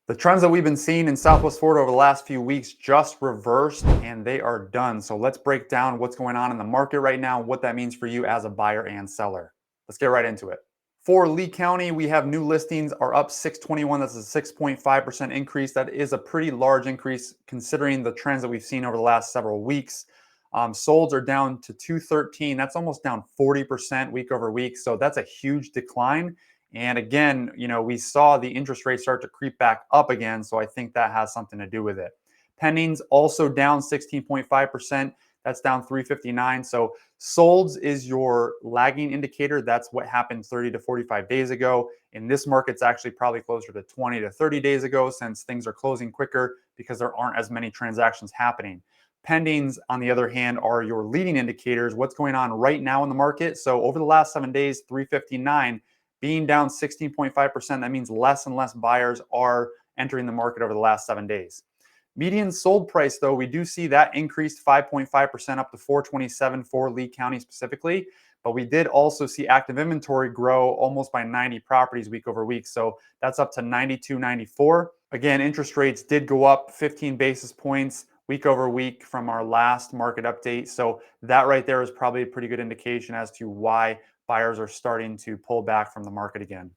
The trends that we've been seeing in Southwest Florida over the last few weeks just reversed and they are done. So let's break down what's going on in the market right now, what that means for you as a buyer and seller. Let's get right into it. For Lee County, we have new listings are up 621. That's a 6.5% increase. That is a pretty large increase considering the trends that we've seen over the last several weeks. Solds are down to 213. That's almost down 40% week over week. So that's a huge decline. And again, we saw the interest rates start to creep back up again. So I think that has something to do with it. Pendings also down 16.5%. That's down 359. So solds is your lagging indicator. That's what happened 30 to 45 days ago. In this market, it's actually probably closer to 20 to 30 days ago since things are closing quicker because there aren't as many transactions happening. Pendings, on the other hand, are your leading indicators, what's going on right now in the market. So over the last 7 days, 359 being down 16.5%, that means less and less buyers are entering the market over the last 7 days. Median sold price, though, we do see that increased 5.5% up to 427 for Lee County specifically. But we did also see active inventory grow almost by 90 properties week over week. So that's up to 9294. Again, interest rates did go up 15 basis points week over week from our last market update. So that right there is probably a pretty good indication as to why buyers are starting to pull back from the market again.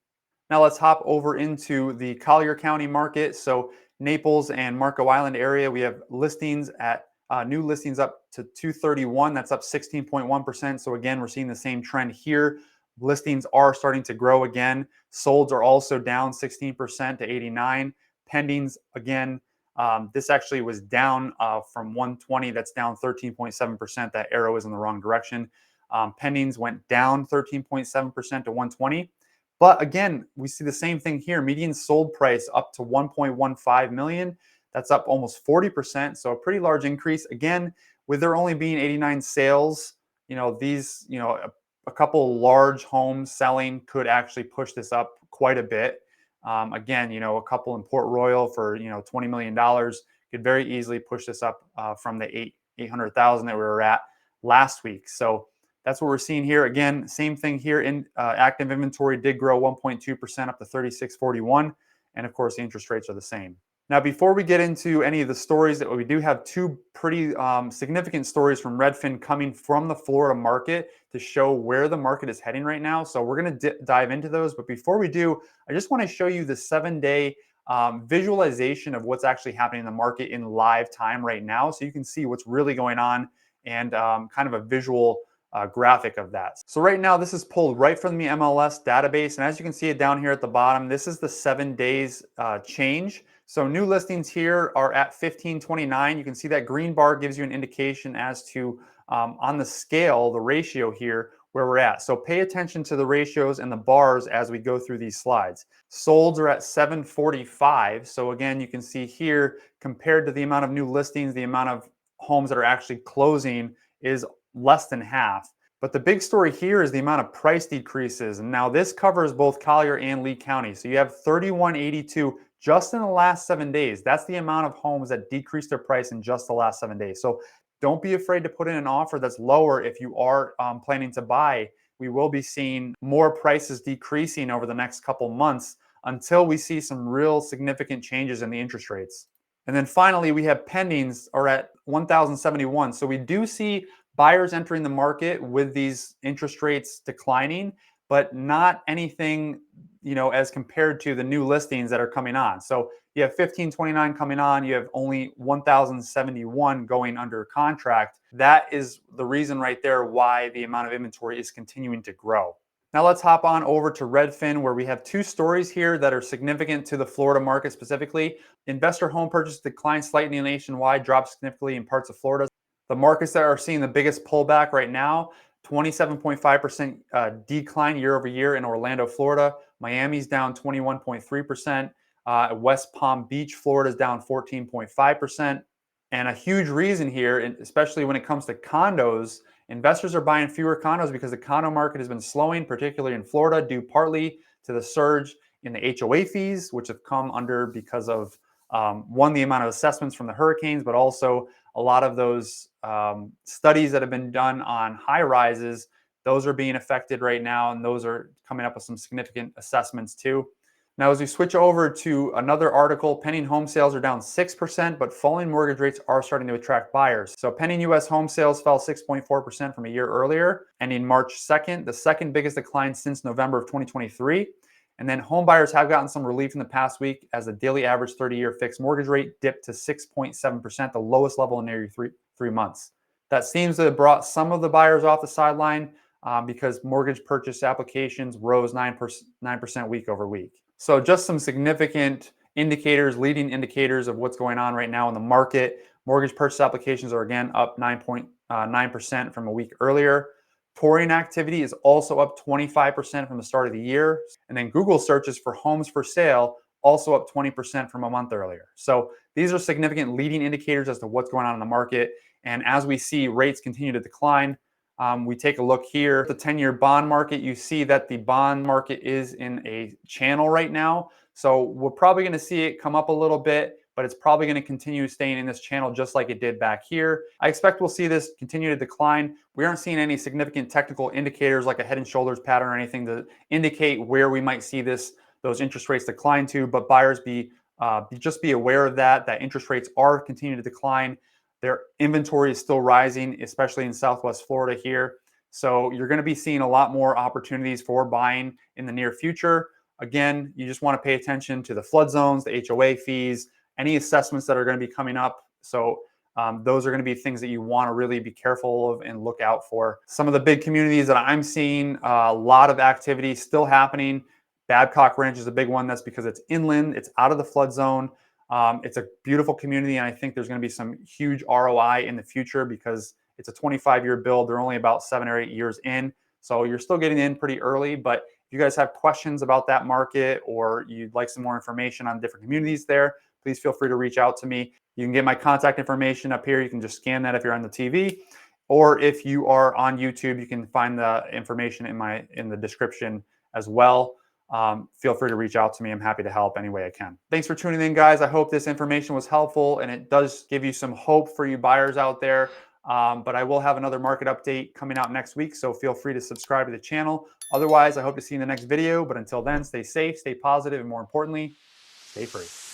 Now let's hop over into the Collier County market. So Naples and Marco Island area, we have listings at new listings up to 231. That's up 16.1%. So again, we're seeing the same trend here. Listings are starting to grow again. Solds are also down 16% to 89. Pendings, again, this actually was down from 120. That's down 13.7%. That arrow is in the wrong direction. Pendings went down 13.7% to 120. But again, we see the same thing here. Median sold price up to 1.15 million. That's up almost 40%. So a pretty large increase. Again, with there only being 89 sales, a couple large homes selling could actually push this up quite a bit. Again, a couple in Port Royal for $20 million could very easily push this up from the 800,000 that we were at last week. So that's what we're seeing here. Again, same thing here. In active inventory did grow 1.2% up to 3641, and of course the interest rates are the same. Now, before we get into any of the stories, that we do have two pretty significant stories from Redfin coming from the Florida market to show where the market is heading right now. So we're going to dive into those. But before we do, I just want to show you the 7-day visualization of what's actually happening in the market in live time right now, so you can see what's really going on and kind of a visual graphic of that. So right now, this is pulled right from the MLS database. And as you can see it down here at the bottom, this is the 7 days change. So new listings here are at 1529. You can see that green bar gives you an indication as to on the scale, the ratio here, where we're at. So pay attention to the ratios and the bars as we go through these slides. Solds are at 745. So again, you can see here, compared to the amount of new listings, the amount of homes that are actually closing is less than half. But the big story here is the amount of price decreases. And now this covers both Collier and Lee County. So you have 3182 just in the last 7 days. That's the amount of homes that decreased their price in just the last 7 days. So don't be afraid to put in an offer that's lower if you are planning to buy. We will be seeing more prices decreasing over the next couple months until we see some real significant changes in the interest rates. And then finally, we have pendings are at 1,071. So we do see buyers entering the market with these interest rates declining, but not anything, as compared to the new listings that are coming on. So you have 1529 coming on, you have only 1,071 going under contract. That is the reason right there why the amount of inventory is continuing to grow. Now let's hop on over to Redfin, where we have two stories here that are significant to the Florida market specifically. Investor home purchase declined slightly nationwide, dropped significantly in parts of Florida. The markets that are seeing the biggest pullback right now, 27.5% decline year over year in Orlando, Florida. Miami's down 21.3%. West Palm Beach, Florida is down 14.5%. And a huge reason here, especially when it comes to condos, investors are buying fewer condos because the condo market has been slowing, particularly in Florida, due partly to the surge in the HOA fees, which have come under because of, one, the amount of assessments from the hurricanes, but also a lot of those studies that have been done on high rises, those are being affected right now, and those are coming up with some significant assessments too. Now, as we switch over to another article, pending home sales are down 6%, but falling mortgage rates are starting to attract buyers. So pending US home sales fell 6.4% from a year earlier, ending March 2nd, the second biggest decline since November of 2023. And then home buyers have gotten some relief in the past week as the daily average 30-year fixed mortgage rate dipped to 6.7%, the lowest level in nearly three months. That seems to have brought some of the buyers off the sideline because mortgage purchase applications rose 9% week over week. So just some significant indicators, leading indicators of what's going on right now in the market. Mortgage purchase applications are again up 9.9% from a week earlier. Touring activity is also up 25% from the start of the year. And then Google searches for homes for sale also up 20% from a month earlier. So these are significant leading indicators as to what's going on in the market. And as we see rates continue to decline, we take a look here at the 10-year bond market. You see that the bond market is in a channel right now. So we're probably going to see it come up a little bit, but it's probably going to continue staying in this channel just like it did back here. I expect we'll see this continue to decline. We aren't seeing any significant technical indicators like a head and shoulders pattern or anything to indicate where we might see those interest rates decline to, but buyers just be aware of that interest rates are continuing to decline. Their inventory is still rising, especially in Southwest Florida here. So you're going to be seeing a lot more opportunities for buying in the near future. Again, you just want to pay attention to the flood zones, the HOA fees, any assessments that are going to be coming up. So those are going to be things that you want to really be careful of and look out for. Some of the big communities that I'm seeing, a lot of activity still happening. Babcock Ranch is a big one. That's because it's inland, it's out of the flood zone. It's a beautiful community, and I think there's going to be some huge ROI in the future because it's a 25-year build. They're only about 7 or 8 years in, so you're still getting in pretty early. But if you guys have questions about that market or you'd like some more information on different communities there, please feel free to reach out to me. You can get my contact information up here. You can just scan that if you're on the TV, or if you are on YouTube, you can find the information in the description as well. Feel free to reach out to me. I'm happy to help any way I can. Thanks for tuning in, guys. I hope this information was helpful and it does give you some hope for you buyers out there. But I will have another market update coming out next week, so feel free to subscribe to the channel. Otherwise, I hope to see you in the next video. But until then, stay safe, stay positive, and more importantly, stay free.